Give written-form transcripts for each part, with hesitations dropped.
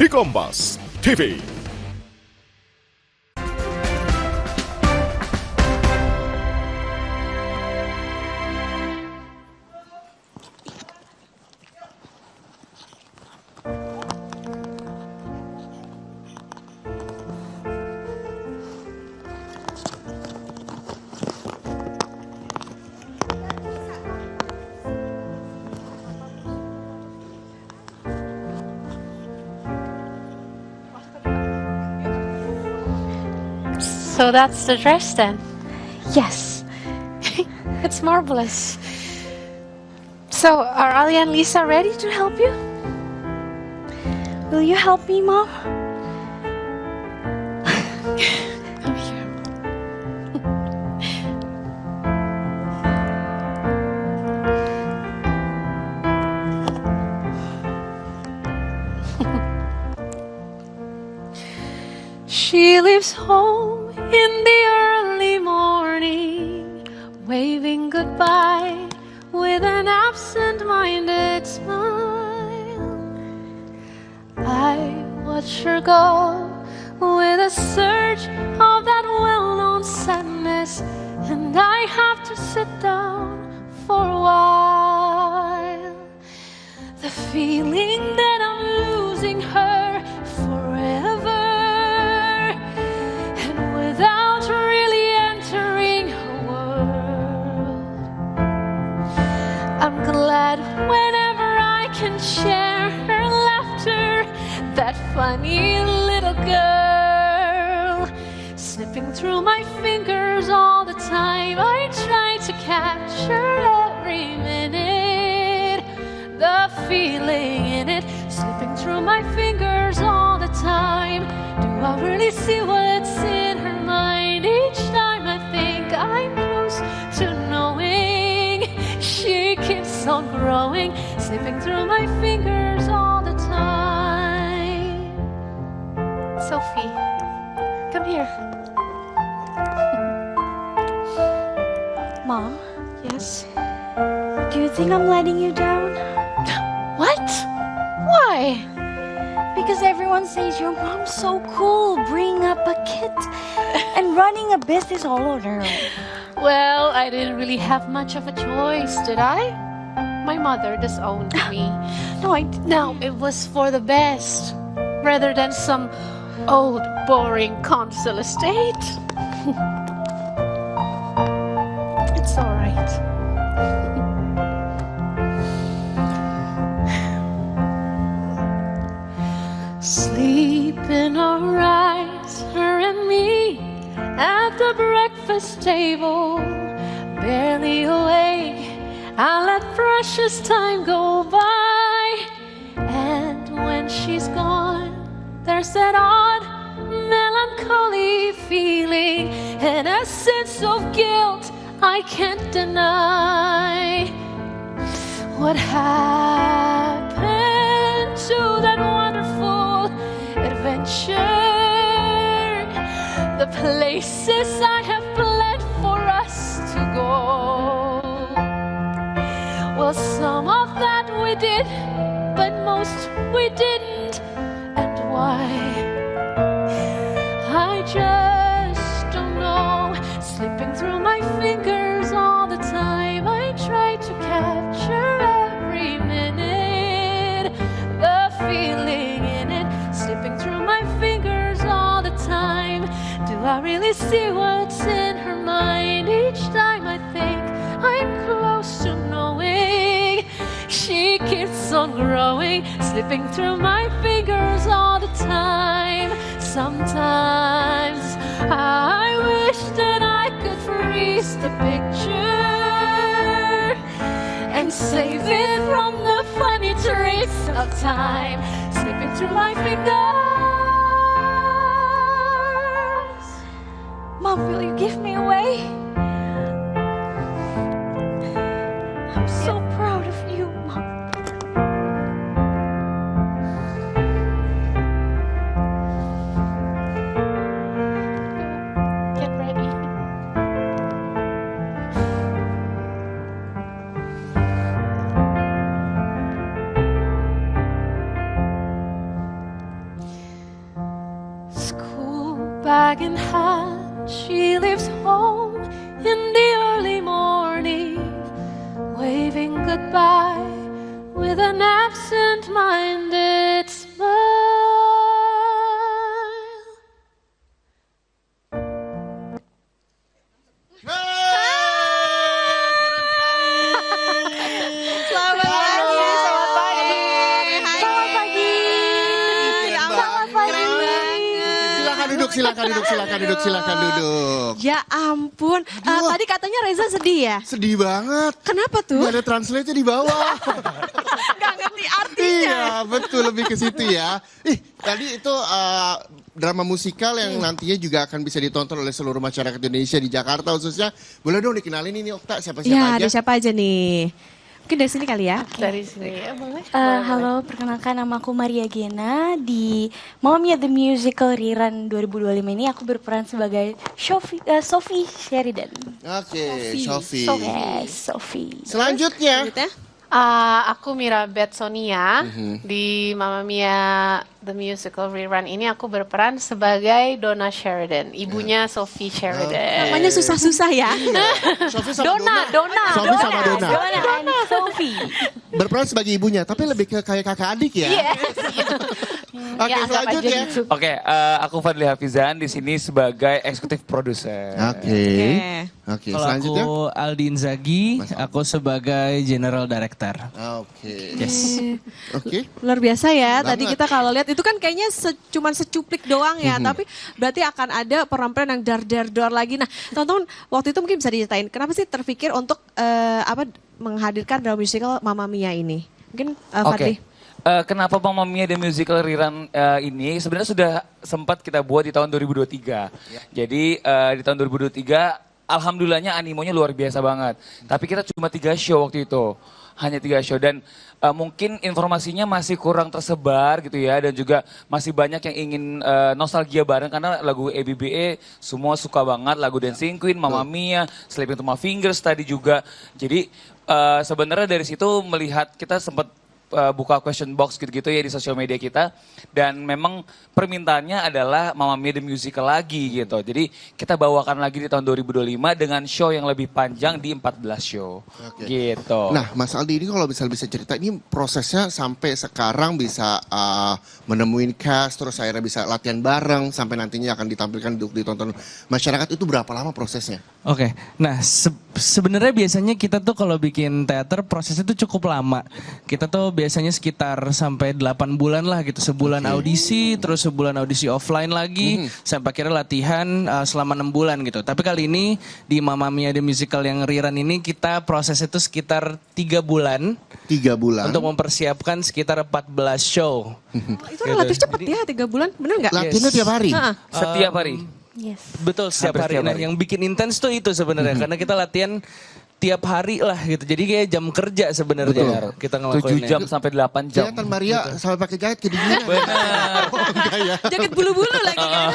di Kompas TV. So that's the dress then? Yes. It's marvelous. So are Ali and Lisa ready to help you? Will you help me, Mom? Come here. She leaves home in the early morning, waving goodbye with an absent-minded smile. I watch her go with a surge of that well-known sadness, and I have to sit down for a while. The feeling that I'm losing her forever, and without really entering her world. I'm glad whenever I can share her laughter, that funny little girl slipping through my fingers all the time. I try to capture every minute, the feeling in it, slipping through my fingers all the time. Do I really see what's in her mind each time I think I'm close to knowing? She keeps on growing, slipping through my fingers all the time. Sophie, come here. Mom, Yes? do you think I'm letting you down? What? Why? Because everyone says your mom's so cool, bringing up a kid and running a business all on her own. Well, I didn't really have much of a choice, did I? My mother disowned me. No, No, it was for the best, rather than some old, boring council estate. It's all right. Sleeping alright, her and me at the breakfast table, barely awake. I let precious time go by, and when she's gone, there's that odd melancholy feeling and a sense of guilt I can't deny. What happened to that wonderful adventure? The places I have planned for us to go. Well, some of that we did, but most we didn't. And why? I just don't know. Slipping through my fingers all the time, I try to capture every minute, the feeling in it, slipping through my fingers all the time. Do I really see what's in her mind each time I think I'm close to knowing? She keeps on growing, slipping through my fingers all the time. Sometimes I wish that I could freeze the picture and save it from the funny trace of time slipping through my fingers. Mom, will you give me away? I'm so proud of you, Mom. Get ready. bag and hat, she leaves home in the early morning, waving goodbye with an absent-minded smile. Selamat pagi. Selamat pagi. Selamat pagi. Ya ampun, Selamat pagi. keren banget. Silakan duduk. Ya ampun, tadi katanya Reza sedih ya? Sedih banget. Kenapa tuh? Gak ada translate di bawah. Gak ngerti artinya. Iya, betul, lebih ke situ ya. Tadi itu drama musikal yang nantinya juga akan bisa ditonton oleh seluruh masyarakat Indonesia di Jakarta khususnya. Boleh dong dikenalin ini Okta, siapa-siapa Ya, aja? ada siapa aja nih? Mungkin dari sini kali ya? Dari sini ya, boleh? Halo, perkenalkan nama aku Maria Gena. Di Mamma Mia The Musical Rerun 2025 ini aku berperan sebagai Sophie Sheridan. Oke, Sophie. Sophie. Selanjutnya. Lanjut ya? Aku Mira Betsonia di Mamma Mia The Musical Rerun ini aku berperan sebagai Donna Sheridan, ibunya Sophie Sheridan. Namanya susah-susah ya? Sophie sama Donna. Sophie sama Donna. Donna and Sophie. Berperan sebagai ibunya, tapi lebih ke kayak kakak adik ya. Yes. Oke, Ya, anggap aja selanjutnya. gitu. Oke, aku Fadli Hafizan di sini sebagai eksekutif produser. Oke. Oke, Kalau selanjutnya. aku Aldi Inzaghi, aku sebagai General Director. Oke. Yes. Oke. Luar biasa ya, tadi Banget. kita kalau lihat itu kan kayaknya cuman secuplik doang ya, tapi berarti akan ada peran-peran yang dar lagi. Nah, teman-teman waktu itu mungkin bisa diceritain, kenapa sih terpikir untuk menghadirkan drama musical Mamma Mia ini? Mungkin Fadli. Kenapa Mamma Mia The Musical Rerun ini sebenarnya sudah sempat kita buat di tahun 2023. Jadi di tahun 2023 alhamdulillahnya animonya luar biasa banget. Tapi kita cuma 3 show waktu itu. Hanya 3 show dan mungkin informasinya masih kurang tersebar gitu ya. Dan juga masih banyak yang ingin nostalgia bareng karena lagu ABBA semua suka banget. Lagu Dancing Queen, Mamma Mia, Sleeping to My Fingers tadi juga. Jadi sebenarnya dari situ melihat kita sempat buka question box gitu-gitu ya di sosial media kita. Dan memang permintaannya adalah Mamma Mia The Musical lagi gitu. Jadi kita bawakan lagi di tahun 2025 dengan show yang lebih panjang di 14 show. Oke. Gitu. Nah, Mas Aldi ini kalau bisa cerita, ini prosesnya sampai sekarang bisa menemuin cast, terus akhirnya bisa latihan bareng, sampai nantinya akan ditampilkan untuk ditonton masyarakat, itu berapa lama prosesnya? Oke, nah sebenarnya biasanya kita tuh kalau bikin teater prosesnya tuh cukup lama. Kita tuh biasanya sekitar sampai 8 bulan lah gitu, sebulan audisi, terus sebulan audisi offline lagi, sampai akhirnya latihan selama 6 bulan gitu. Tapi kali ini di Mamma Mia The Musical yang rerun ini kita prosesnya tuh sekitar 3 bulan. 3 bulan. Untuk mempersiapkan sekitar 14 show. Itu relatif cepat ya, 3 bulan, bener nggak? Latihannya tiap hari? Setiap hari. Yes. Betul, setiap Hampir hari. setiap Nah, hari. yang bikin intens tuh itu sebenarnya karena kita latihan tiap hari lah gitu. Jadi kayak jam kerja sebenarnya kita 7 ngelakuinnya. jam sampai 8 jam. Kelihatan Maria sampai pakai jahit kedinginan. Benar. Oh, enggak ya. Jaket bulu-bulu lagi kan?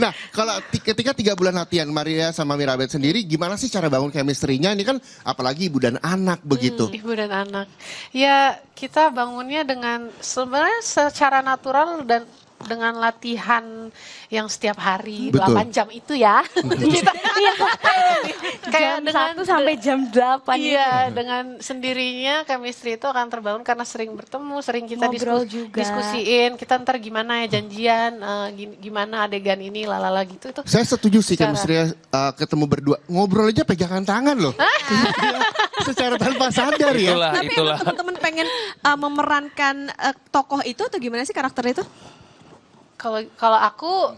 Nah, kalau ketika 3 bulan latihan, Maria sama Mirabet sendiri, gimana sih cara bangun chemistry-nya? Ini kan apalagi ibu dan anak begitu. Ibu dan anak. Ya, kita bangunnya dengan sebenarnya secara natural dan dengan latihan yang setiap hari Betul. 8 jam itu ya. Kita Jam 1 sampai jam 8. Iya, dengan sendirinya chemistry itu akan terbangun karena sering bertemu, sering kita Ngobrol juga. diskusiin, kita ntar gimana ya janjian, gimana adegan ini, lalala gitu itu. Saya setuju sih Secara- chemistry ketemu berdua. Ngobrol aja pegangan tangan loh. Secara tanpa sadar ya. Itulah, Tapi itulah. emang teman-teman pengen memerankan tokoh itu atau gimana sih karakter itu? Kalau aku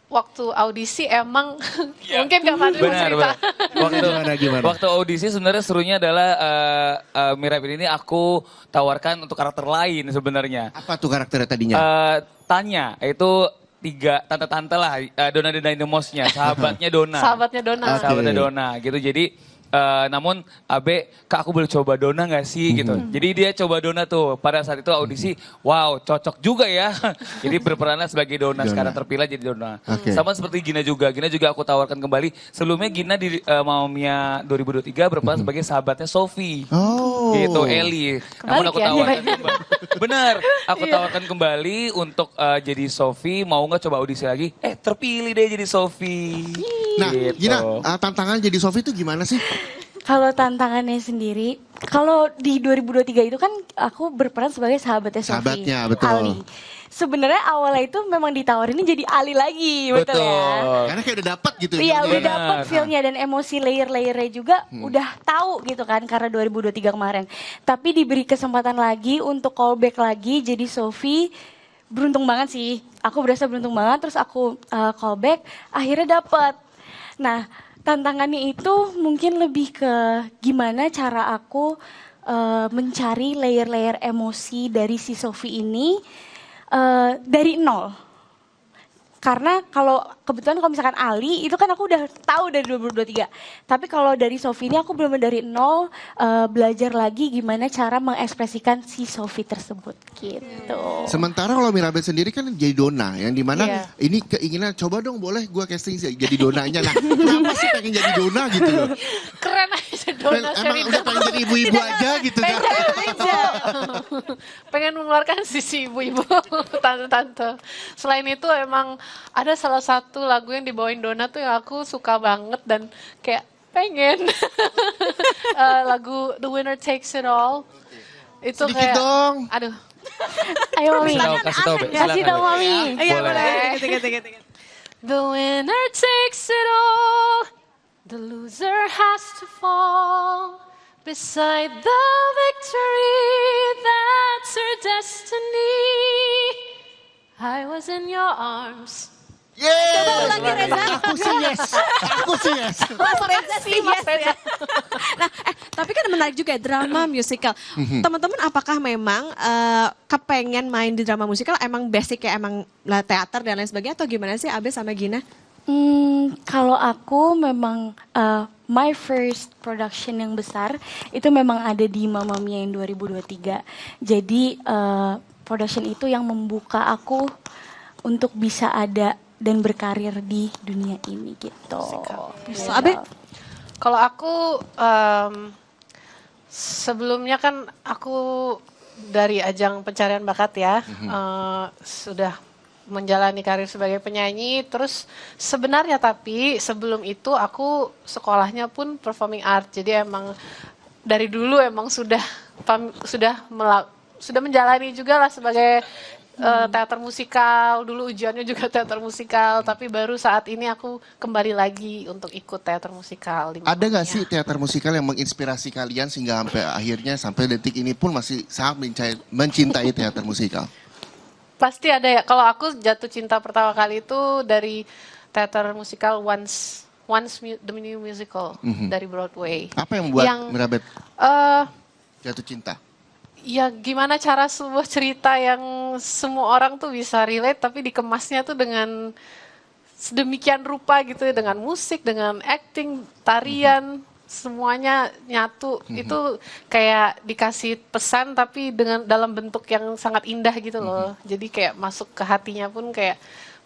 waktu audisi emang mungkin gak Fadli mau Benar, cerita. benar. Gimana? Waktu audisi sebenarnya serunya adalah Mirabel ini aku tawarkan untuk karakter lain sebenarnya. Apa tuh karakternya tadinya? Tanya, itu 3 tante-tante lah, Donna the Dynamos-nya, sahabatnya Donna. Sahabatnya Donna. Oke. Sahabatnya Donna gitu. Jadi namun Abe, Kak aku boleh coba Donna gak sih gitu. Jadi dia coba Donna tuh. Pada saat itu audisi, wow cocok juga ya. Jadi berperanlah sebagai Donna, sekarang terpilih jadi Donna. Oke. Sama seperti Gina juga. Gina juga aku tawarkan kembali. Sebelumnya Gina di Mamma Mia 2023 berperan sebagai sahabatnya Sophie. Oh. Oh. Gitu, Eli. Namun aku ya? tawarkan kembali. Bener, aku tawarkan kembali untuk jadi Sophie. Mau nggak coba audisi lagi? Terpilih deh jadi Sophie. Nah, Gitu. Gina, tantangan jadi Sophie itu gimana sih? Kalau tantangannya sendiri, kalau di 2023 itu kan aku berperan sebagai sahabatnya Sophie. Sahabatnya, betul. Ali. Sebenarnya awalnya itu memang ditawarinnya jadi Ali lagi, betul ya? Karena kayak udah dapat gitu. Iya, feelnya. udah Benar. dapet feel-nya dan emosi layer-layernya juga udah tahu gitu kan karena 2023 kemarin. Tapi diberi kesempatan lagi untuk callback lagi jadi Sophie. Beruntung banget sih. Aku berasa beruntung banget terus aku callback akhirnya dapet. Nah, tantangannya itu mungkin lebih ke gimana cara aku mencari layer-layer emosi dari si Sophie ini dari nol. Karena kalau kebetulan kalau misalkan Ali itu kan aku udah tahu dari 2023. Tapi kalau dari Sophie ini aku benar-benar dari nol belajar lagi gimana cara mengekspresikan si Sophie tersebut gitu. Sementara kalau Mirabel sendiri kan jadi Donna, yang dimana Iya. ini keinginan coba dong boleh gue casting jadi Donanya. Nah, kenapa sih pengen jadi Donna gitu loh? Keren aja Donna Emang Sheridan. udah pengen jadi ibu-ibu aja gitu kan? Pengen mengeluarkan sisi ibu-ibu, tante-tante. Selain itu emang ada salah satu lagu yang dibawain Donna tuh yang aku suka banget dan kayak pengen. Lagu The Winner Takes It All. Itu Sedikit kayak, dong. aduh. Ayo Mami. Kasih tahu, Be. Kasih tahu Silakan, Be. Mami. Iya Boleh. boleh. The winner takes it all. The loser has to fall beside the victory. That's her destiny. I was in your arms. Yeay! Aku sih yes. Aku sih yes. Ya. Nah, tapi kan menarik juga ya, drama musical. Teman-teman apakah memang kepengen main di drama musical emang basic ya emang teater dan lain sebagainya atau gimana sih Abe sama Gina? Kalau aku memang my first production yang besar itu memang ada di Mamma Mia yang 2023. Jadi production itu yang membuka aku untuk bisa ada dan berkarir di dunia ini gitu. So, Abe? Kalau aku sebelumnya kan aku dari ajang pencarian bakat ya, sudah menjalani karir sebagai penyanyi. Terus sebenarnya tapi sebelum itu aku sekolahnya pun performing art. Jadi emang dari dulu emang sudah menjalani juga lah sebagai teater musikal. Dulu ujiannya juga teater musikal, tapi baru saat ini aku kembali lagi untuk ikut teater musikal. Ada nggak sih teater musikal yang menginspirasi kalian sehingga sampai akhirnya sampai detik ini pun masih sangat mencintai teater musikal? Pasti ada ya. Kalau aku jatuh cinta pertama kali itu dari teater musikal Once the New Musical dari Broadway. Apa yang membuat Yang- Mirabet Eh, jatuh cinta? Ya gimana cara sebuah cerita yang semua orang tuh bisa relate tapi dikemasnya tuh dengan sedemikian rupa gitu ya, dengan musik, dengan acting, tarian, semuanya nyatu. Itu kayak dikasih pesan tapi dengan dalam bentuk yang sangat indah gitu loh. Jadi kayak masuk ke hatinya pun kayak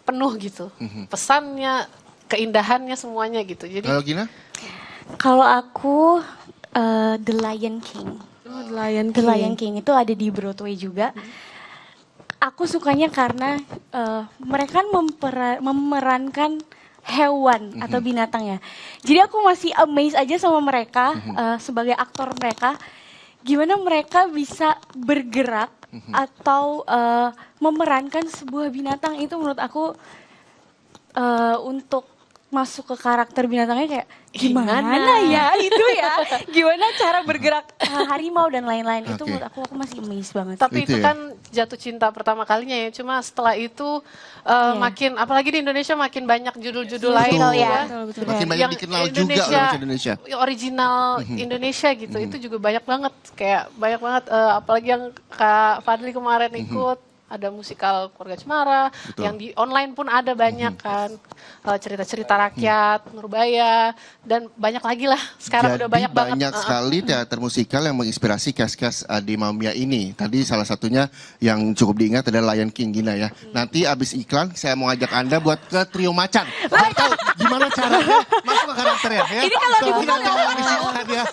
penuh gitu. Pesannya, keindahannya semuanya gitu. Jadi Kalau Gina? Kalau aku The Lion King. Lion The Lion King itu ada di Broadway juga. Aku sukanya karena mereka kan memerankan hewan atau binatang ya. Jadi aku masih amazed aja sama mereka sebagai aktor mereka. Gimana mereka bisa bergerak atau memerankan sebuah binatang itu menurut aku untuk masuk ke karakter binatangnya kayak gimana ya itu ya. Gimana cara bergerak harimau dan lain-lain. Itu Oke. menurut aku masih amazed banget. tapi Itu itu ya. kan jatuh cinta pertama kalinya ya. Cuma setelah itu makin, apalagi di Indonesia makin banyak judul-judul lain Betul, ya. ya. Makin banyak Yang dikenal juga oleh bahasa Indonesia. Original Indonesia gitu. Itu juga banyak banget. Kayak banyak banget apalagi yang Kak Fadli kemarin ikut. ada musikal Keluarga Cemara, yang di online pun ada banyak kan, cerita-cerita rakyat, Nurbaya, dan banyak lagi lah. Sekarang Jadi udah banyak banget. sekali teater musikal yang menginspirasi cast-cast di Mamia ini. Tadi salah satunya yang cukup diingat adalah Lion King Gina ya. Nanti abis iklan saya mau ajak Anda buat ke Trio Macan. Mau tahu gimana caranya masuk ke karakternya ya. Ini kalau So, dibuka kita akan disiapkan ya.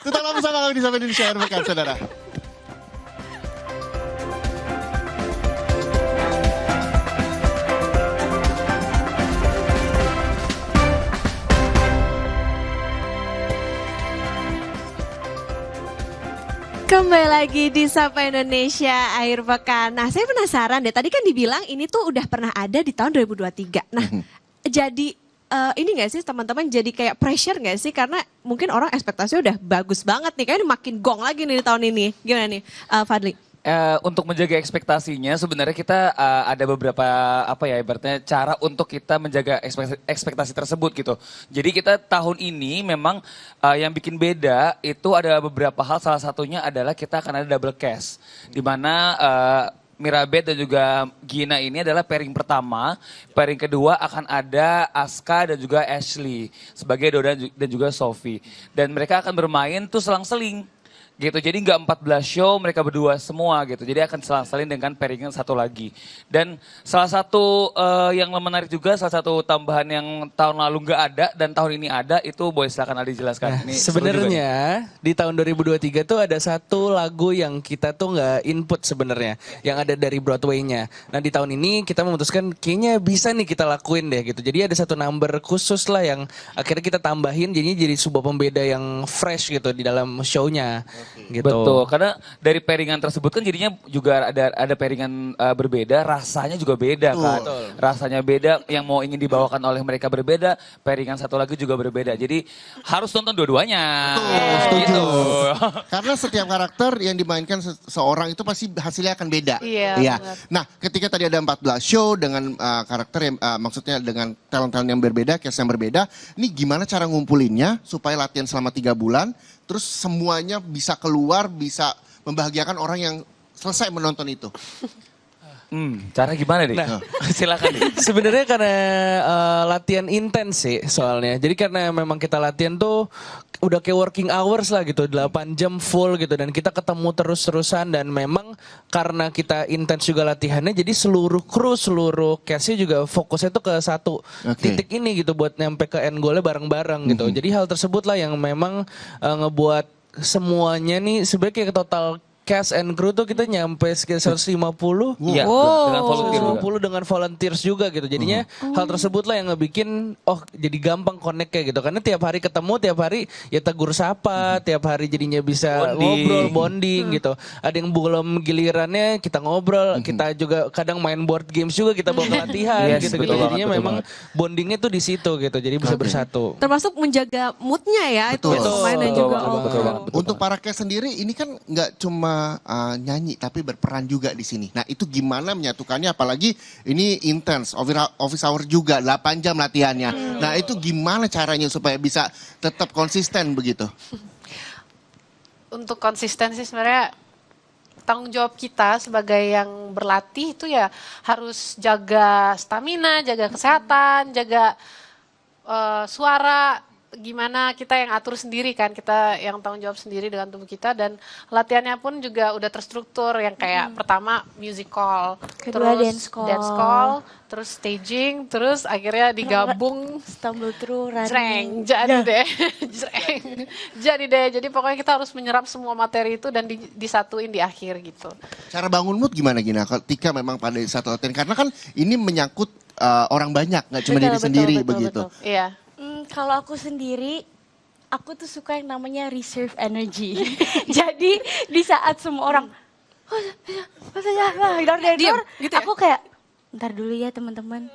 Tetaplah bersama kami di Sapa Indonesia Akhir Pekan, saudara. Kembali lagi di Sapa Indonesia Akhir Pekan. Nah, saya penasaran deh. Tadi kan dibilang ini tuh udah pernah ada di tahun 2023. Nah, jadi ini nggak sih teman-teman jadi kayak pressure nggak sih? Karena mungkin orang ekspektasinya udah bagus banget nih. Kayaknya makin gong lagi nih di tahun ini. Gimana nih, Fadli? Untuk menjaga ekspektasinya sebenarnya kita ada beberapa apa ya ibaratnya cara untuk kita menjaga ekspektasi tersebut gitu. Jadi kita tahun ini memang yang bikin beda itu ada beberapa hal, salah satunya adalah kita akan ada double cast di mana Mirabet dan juga Gina ini adalah pairing pertama, pairing kedua akan ada Aska dan juga Ashley sebagai Doda dan juga Sophie. Dan mereka akan bermain tuh selang-seling gitu. Jadi nggak 14 show mereka berdua semua gitu. Jadi akan selang-seling dengan pairing satu lagi. Dan salah satu yang menarik juga, salah satu tambahan yang tahun lalu nggak ada dan tahun ini ada itu boleh silakan Aldi jelaskan. Ini Sebenarnya di tahun 2023 tuh ada satu lagu yang kita tuh nggak input sebenarnya, yang ada dari Broadway-nya. Nah di tahun ini kita memutuskan kayaknya bisa nih kita lakuin deh gitu. Jadi ada satu number khusus lah yang akhirnya kita tambahin, jadinya jadi sebuah pembeda yang fresh gitu di dalam show-nya. Gitu. Betul, karena dari pairingan tersebut kan jadinya juga ada pairingan berbeda, rasanya juga beda kan. Betul. Rasanya beda, yang mau ingin dibawakan oleh mereka berbeda, pairingan satu lagu juga berbeda. Jadi harus nonton dua-duanya. Setuju. Gitu. Karena setiap karakter yang dimainkan seorang itu pasti hasilnya akan beda. Iya, benar. Nah, ketika tadi ada 14 show dengan karakter yang maksudnya dengan talent-talent yang berbeda, cast yang berbeda, ini gimana cara ngumpulinnya supaya latihan selama 3 bulan, terus semuanya bisa keluar, bisa membahagiakan orang yang selesai menonton itu. Cara gimana nih? Nah. Silakan nih. Sebenarnya karena latihan intens sih soalnya. Jadi karena memang kita latihan tuh udah kayak working hours lah gitu, 8 jam full gitu, dan kita ketemu terus-terusan, dan memang karena kita intens juga latihannya, jadi seluruh kru, seluruh cast-nya juga fokusnya tuh ke satu titik ini gitu buat nyampe ke end goal-nya bareng-bareng gitu. Jadi hal tersebut lah yang memang ngebuat semuanya nih sebenarnya kayak total cast and crew tuh kita nyampe sekitar 150. Iya, dengan volunteer juga. 150 dengan volunteers juga gitu. Jadinya hal tersebut lah yang ngebikin jadi gampang connect kayak gitu. Karena tiap hari ketemu, tiap hari ya tegur sapa, tiap hari jadinya bisa ngobrol, bonding gitu. Ada yang belum gilirannya kita ngobrol, kita juga kadang main board games juga, kita bawa latihan Yes, gitu-gitu. betul banget, Jadinya betul memang bondingnya tuh di situ gitu. Jadi bisa bersatu. Termasuk menjaga moodnya ya itu Betul. pemain dan Betul, juga betul banget. Untuk para cast sendiri ini kan nggak cuma nyanyi tapi berperan juga di sini. Nah itu gimana menyatukannya, apalagi ini intens, office hour juga 8 jam latihannya. Nah itu gimana caranya supaya bisa tetap konsisten begitu? Untuk konsistensi sebenarnya tanggung jawab kita sebagai yang berlatih itu ya harus jaga stamina, jaga kesehatan, jaga suara. Gimana kita yang atur sendiri kan, kita yang tanggung jawab sendiri dengan tubuh kita, dan latihannya pun juga udah terstruktur yang kayak pertama music call, Kedua terus dance call. terus staging, terus akhirnya digabung Stumble through running. jreng, jadi deh, jreng, jadi deh. Jadi pokoknya kita harus menyerap semua materi itu dan disatuin di akhir gitu. Cara bangun mood gimana Gina ketika memang pada satu latihan? Karena kan ini menyangkut orang banyak, nggak cuma diri sendiri begitu. Iya. Kalau aku sendiri, aku tuh suka yang namanya reserve energy. Jadi di saat semua orang, Diam, gitu ya? aku kayak, ntar dulu ya teman-teman.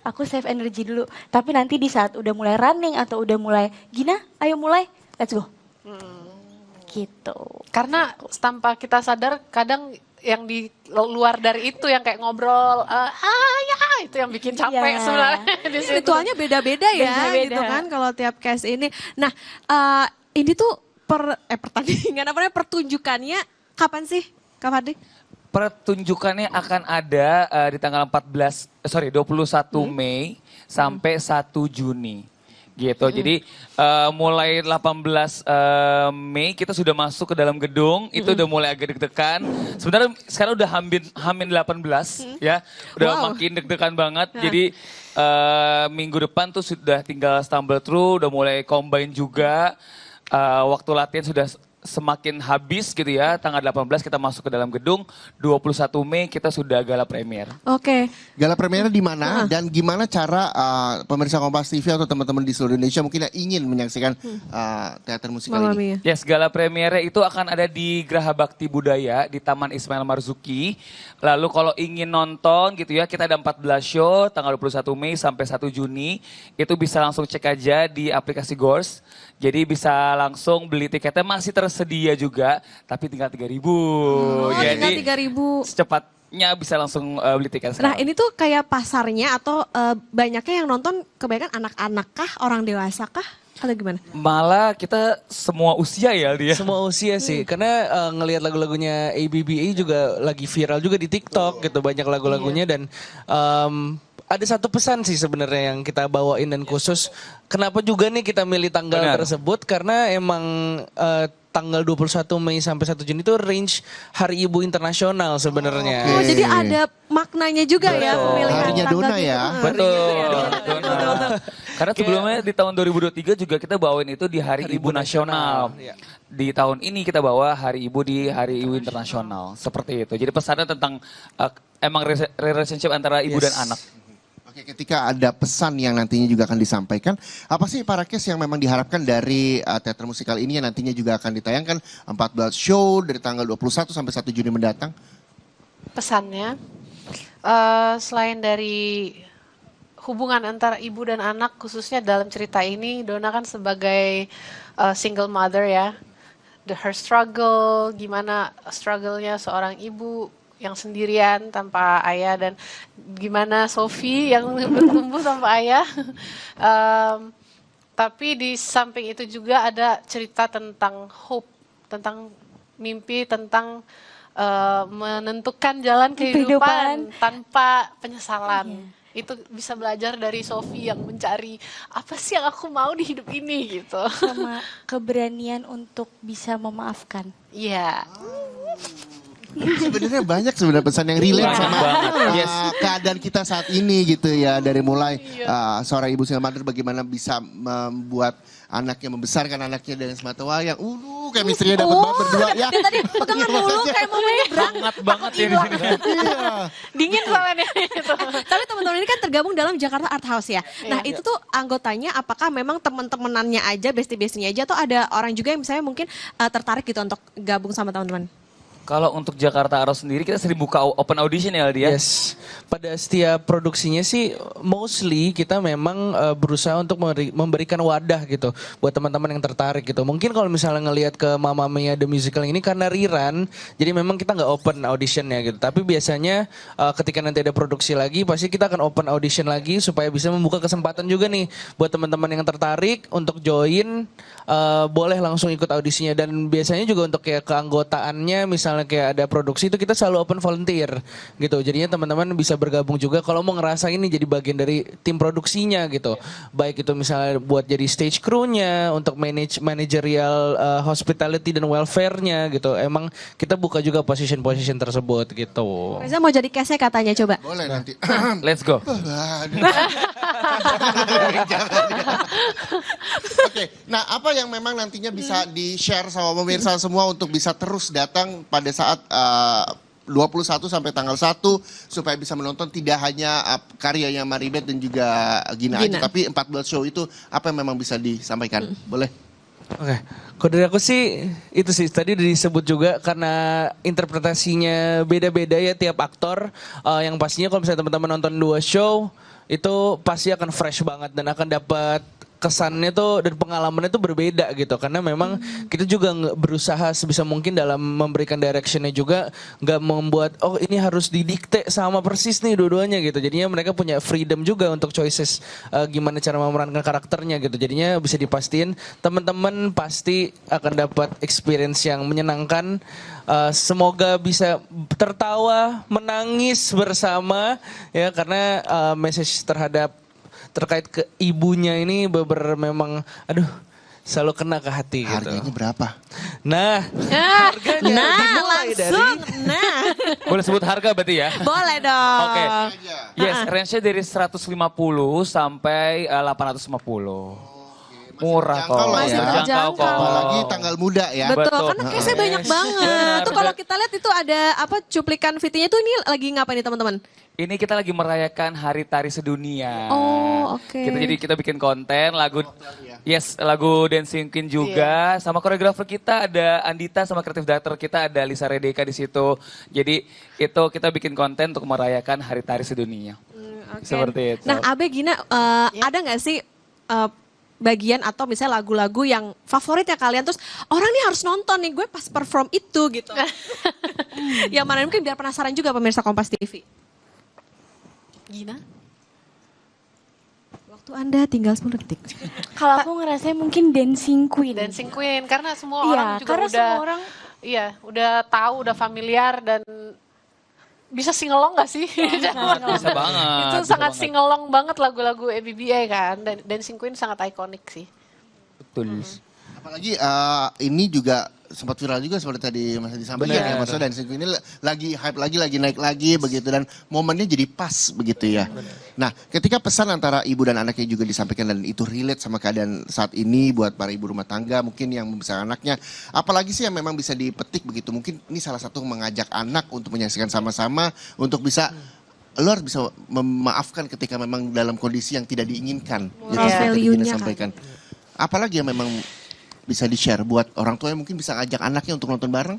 Aku save energy dulu. Tapi nanti di saat udah mulai running atau udah mulai, Gina ayo mulai, let's go. Gitu. Karena tanpa kita sadar kadang yang di luar dari itu yang kayak ngobrol, ya itu yang bikin capek Iya. sebenarnya. Di situ. ritualnya beda-beda ya Beda-beda. gitu kan kalau tiap cast ini. Nah ini tuh pertandingan apa namanya pertunjukannya kapan sih Kak Fadli? pertunjukannya akan ada di tanggal 21 Mei sampai 1 Juni. Gitu. Jadi mulai 18 Mei kita sudah masuk ke dalam gedung, itu udah mulai agak deg-degan. Sebenarnya sekarang udah hamin 18 ya. Udah makin deg-degan banget. Jadi minggu depan tuh sudah tinggal stumble through, udah mulai combine juga. Waktu latihan sudah semakin habis gitu ya. Tanggal 18 kita masuk ke dalam gedung, 21 Mei kita sudah gala premier. Oke. Gala premiernya di mana dan gimana cara pemirsa Kompas TV atau teman-teman di seluruh Indonesia mungkin yang ingin menyaksikan teater musikal Mamma ini? Mia. Yes, gala premiernya itu akan ada di Graha Bakti Budaya di Taman Ismail Marzuki. Lalu kalau ingin nonton gitu ya, kita ada 14 show tanggal 21 Mei sampai 1 Juni. Itu bisa langsung cek aja di aplikasi Gors. Jadi bisa langsung beli tiketnya, masih tersedia juga, tapi tinggal 3.000. Tinggal Jadi 3.000. secepatnya bisa langsung beli tiket Nah sekarang. ini tuh kayak pasarnya atau banyaknya yang nonton kebanyakan anak-anak kah, orang dewasa kah? Atau gimana? Malah kita semua usia ya dia. Semua usia sih, karena ngelihat lagu-lagunya ABBA juga lagi viral juga di TikTok gitu, banyak lagu-lagunya dan ada satu pesan sih sebenarnya yang kita bawain dan khusus. Kenapa juga nih kita milih tanggal tersebut? Karena emang tanggal 21 Mei sampai 1 Juni itu range Hari Ibu Internasional sebenarnya. Oh jadi ada maknanya juga ya pemilihan Harinya tanggal Dona gitu. ya. Betul. Betul. Karena sebelumnya di tahun 2023 juga kita bawain itu di Hari Ibu Nasional. Di tahun ini kita bawa Hari Ibu di Hari Ibu Internasional. Seperti itu. Jadi pesannya tentang emang relationship antara ibu dan anak. Oke, ketika ada pesan yang nantinya juga akan disampaikan, apa sih para kes yang memang diharapkan dari teater musikal ini yang nantinya juga akan ditayangkan 14 show dari tanggal 21 sampai 1 Juni mendatang? Pesannya, selain dari hubungan antara ibu dan anak, khususnya dalam cerita ini, Dona kan sebagai single mother ya, her struggle, gimana struggle-nya seorang ibu yang sendirian tanpa ayah dan gimana Sophie yang bertumbuh tanpa ayah. Tapi di samping itu juga ada cerita tentang hope, tentang mimpi, tentang menentukan jalan kehidupan tanpa penyesalan. Itu bisa belajar dari Sophie yang mencari apa sih yang aku mau di hidup ini gitu. Sama keberanian untuk bisa memaafkan. Iya. Sebenarnya banyak sebenarnya pesan yang relate sama keadaan kita saat ini gitu ya. Dari mulai seorang ibu single mother bagaimana bisa membuat anaknya, membesarkan anaknya dengan semata wayang. Chemistry-nya dapat banget berdua ya. Dia tadi pegangan mulu kayak mau menyeberang. Hangat banget ya di sini. Iya. Dingin soalnya gitu. Tapi teman-teman ini kan tergabung dalam Jakarta Art House ya. Nah itu tuh anggotanya apakah memang teman-temanannya aja, bestie-bestinya aja, atau ada orang juga yang misalnya mungkin tertarik gitu untuk gabung sama teman-teman? Kalau untuk Jakarta Aros sendiri kita sering buka open audition ya Aldi ya? Yes, pada setiap produksinya sih mostly kita memang berusaha untuk memberikan wadah gitu buat teman-teman yang tertarik gitu. Mungkin kalau misalnya ngelihat ke Mamma Mia The Musical ini karena rerun, jadi memang kita nggak open auditionnya gitu. Tapi biasanya ketika nanti ada produksi lagi, pasti kita akan open audition lagi supaya bisa membuka kesempatan juga nih buat teman-teman yang tertarik untuk join, boleh langsung ikut audisinya. Dan biasanya juga untuk kayak keanggotaannya misalnya kayak ada produksi itu kita selalu open volunteer gitu. Jadinya teman-teman bisa bergabung juga kalau mau ngerasa ini jadi bagian dari tim produksinya gitu. Baik itu misalnya buat jadi stage crew-nya, untuk managerial hospitality dan welfare-nya gitu. Emang kita buka juga position-position tersebut gitu. Reza mau jadi cast-nya katanya, coba. Boleh nanti. Let's go. Oke, nah apa yang memang nantinya bisa di-share sama pemirsa semua untuk bisa terus datang pada saat 21 sampai tanggal 1 supaya bisa menonton tidak hanya karyanya Maribeth dan juga Gina aja, tapi 14 show itu apa yang memang bisa disampaikan? Boleh? Oke, kalau dari aku sih itu sih tadi udah disebut juga karena interpretasinya beda-beda ya tiap aktor. Yang pastinya kalau misalnya teman-teman nonton 2 show itu pasti akan fresh banget dan akan dapat kesannya tuh dan pengalamannya tuh berbeda gitu karena memang kita juga berusaha sebisa mungkin dalam memberikan directionnya juga nggak membuat oh ini harus didikte sama persis nih dua-duanya gitu jadinya mereka punya freedom juga untuk choices gimana cara memerankan karakternya gitu jadinya bisa dipastiin teman-teman pasti akan dapat experience yang menyenangkan semoga bisa tertawa menangis bersama ya karena message terkait ke ibunya ini memang aduh selalu kena ke hati gitu. Harganya berapa? Nah, harganya dimulai langsung, Boleh sebut harga berarti ya? boleh dong. Oke. Yes, range-nya dari 150 sampai 850. Murah kok. Terjangkau lah ya. Terjangkau kok. Apalagi tanggal muda ya. Betul, Betul. karena kayak saya banyak Yes. banget. Benar, Tuh kalau benar. kita lihat itu ada apa cuplikan videonya tuh ini lagi ngapain nih teman-teman? Ini kita lagi merayakan Hari Tari Sedunia. Oh, oke. Kita bikin konten lagu lagu Dancing Queen juga sama koreografer kita ada Andita sama kreatif director kita ada Lisa Redeka di situ. Jadi itu kita bikin konten untuk merayakan Hari Tari Sedunia. Oke. Seperti itu. Nah, Abe Gina ada nggak sih bagian atau misalnya lagu-lagu yang favoritnya kalian terus orang nih harus nonton nih gue pas perform itu gitu. Yang mana mungkin biar penasaran juga pemirsa Kompas TV. Gina? Waktu Anda tinggal 10 detik. Kalau aku ngerasain mungkin Dancing Queen. Dancing Queen karena semua Iya, orang juga karena udah semua orang udah tahu, udah familiar dan bisa singelong gak sih? Bisa banget. Itu bisa sangat banget. singelong banget lagu-lagu ABBA kan. Dan Dancing Queen sangat ikonik sih. Betul. Apalagi ini juga sempat viral juga seperti tadi Mas Adi sampaikan ya. Maksudnya Dancing Queen ini lagi hype lagi naik lagi begitu dan momennya jadi pas begitu ya. Nah, ketika pesan antara ibu dan anaknya juga disampaikan dan itu relate sama keadaan saat ini buat para ibu rumah tangga mungkin yang membesarkan anaknya. Apalagi sih yang memang bisa dipetik begitu. Mungkin ini salah satu mengajak anak untuk menyaksikan sama-sama untuk bisa lo harus bisa memaafkan ketika memang dalam kondisi yang tidak diinginkan. Moral seperti value-nya Gina kan. sampaikan. Apalagi yang memang bisa di-share buat orang tua yang mungkin bisa ngajak anaknya untuk nonton bareng?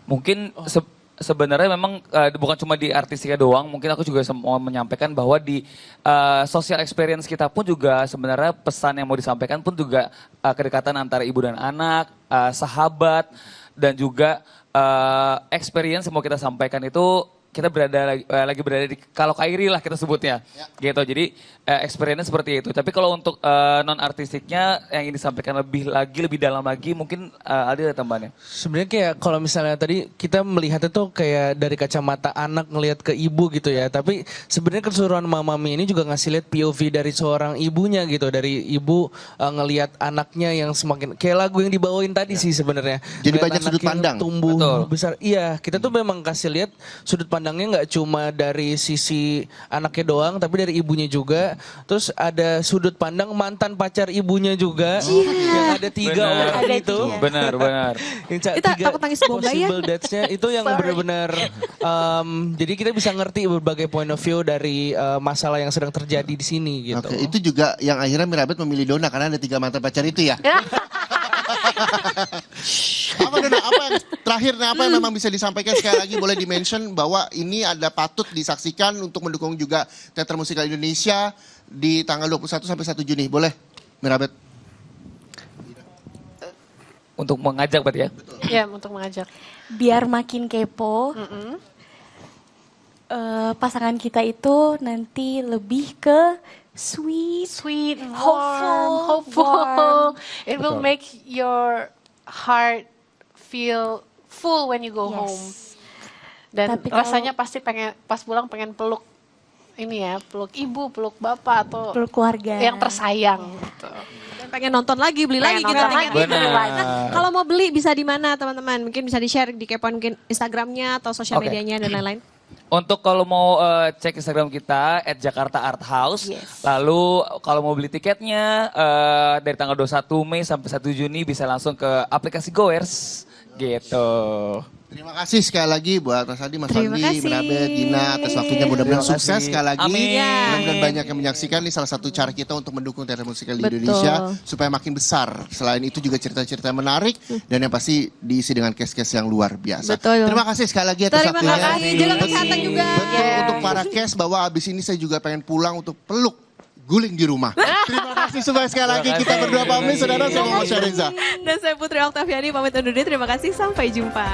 Mungkin sebenarnya memang bukan cuma di artistika doang, mungkin aku juga mau menyampaikan bahwa di social experience kita pun juga sebenarnya pesan yang mau disampaikan pun juga kedekatan antara ibu dan anak, sahabat, dan juga experience yang mau kita sampaikan itu kita lagi berada di kalau Kairi lah kita sebutnya gitu jadi experience seperti itu tapi kalau untuk non artistiknya yang ingin disampaikan lebih dalam lagi mungkin ada tambahannya. Sebenarnya kayak kalau misalnya tadi kita melihatnya tuh kayak dari kacamata anak ngelihat ke ibu gitu ya. Tapi sebenarnya keseluruhan Mamami ini juga ngasih lihat POV dari seorang ibunya gitu. Dari ibu ngelihat anaknya yang semakin kayak lagu yang dibawain tadi sih sebenarnya. Jadi Ngeliat banyak sudut anak yang pandang. tumbuh Betul. besar. Iya, kita tuh memang kasih lihat sudut pandangnya nggak cuma dari sisi anaknya doang, tapi dari ibunya juga. Terus ada sudut pandang mantan pacar ibunya juga. Yang ada 3 Benar. orang Ada itu. tiga. Benar. Yang Kita takut nangis boba ya. possible deaths-nya itu yang benar-benar jadi kita bisa ngerti berbagai point of view dari masalah yang sedang terjadi di sini gitu. Oke, itu juga yang akhirnya Mirabet memilih Dona karena ada 3 mantan pacar itu ya. Apa Dona, apa yang terakhir apa yang memang bisa disampaikan sekali lagi boleh di-mention bahwa ini ada patut disaksikan untuk mendukung juga teater musikal Indonesia di tanggal 21 sampai 1 Juni. Boleh Mirabet? Untuk mengajak berarti ya. Ya, untuk mengajak. Biar makin kepo, pasangan kita itu nanti lebih ke sweet, Sweet, Hopeful, hopeful. warm. It will make your heart feel full when you go Yes. home. Dan Tapi kalau- rasanya pasti pengen pas pulang pengen peluk ini ya, peluk ibu, peluk bapak atau peluk keluarga. yang tersayang. Gitu. Dan pengen nonton lagi, beli lagi Pengen gitu. nonton Pengen lagi, beli bener. lagi. Nah, kalau mau beli bisa di mana teman-teman? Mungkin bisa di-share di kepoin mungkin Instagramnya atau sosial Oke. medianya dan lain-lain. Untuk kalau mau cek Instagram kita @jakarta_art_house. Yes. Lalu kalau mau beli tiketnya dari tanggal 21 Mei sampai 1 Juni bisa langsung ke aplikasi Goers gitu. Terima kasih sekali lagi buat Mas Adi, Mas Terima Fandi, kasih. Mirabet, Gina atas waktunya mudah-mudahan Terima sukses kasih. sekali lagi. Amin. Mudah-mudahan banyak yang menyaksikan ini salah satu cara kita untuk mendukung teater musikal di Betul. Indonesia supaya makin besar. Selain itu juga cerita-cerita menarik dan yang pasti diisi dengan case-case yang luar biasa. Betul. Terima kasih sekali lagi atas Terima waktunya. kasih. Jaga kesehatan juga. Betul, untuk para case bahwa abis ini saya juga pengen pulang untuk peluk guling di rumah. Terima kasih sekali lagi. Kita berdua pamit, saudara. Saya Muhammad Syahriza. Dan saya Putri Oktaviani pamit undur diri. Terima kasih, sampai jumpa.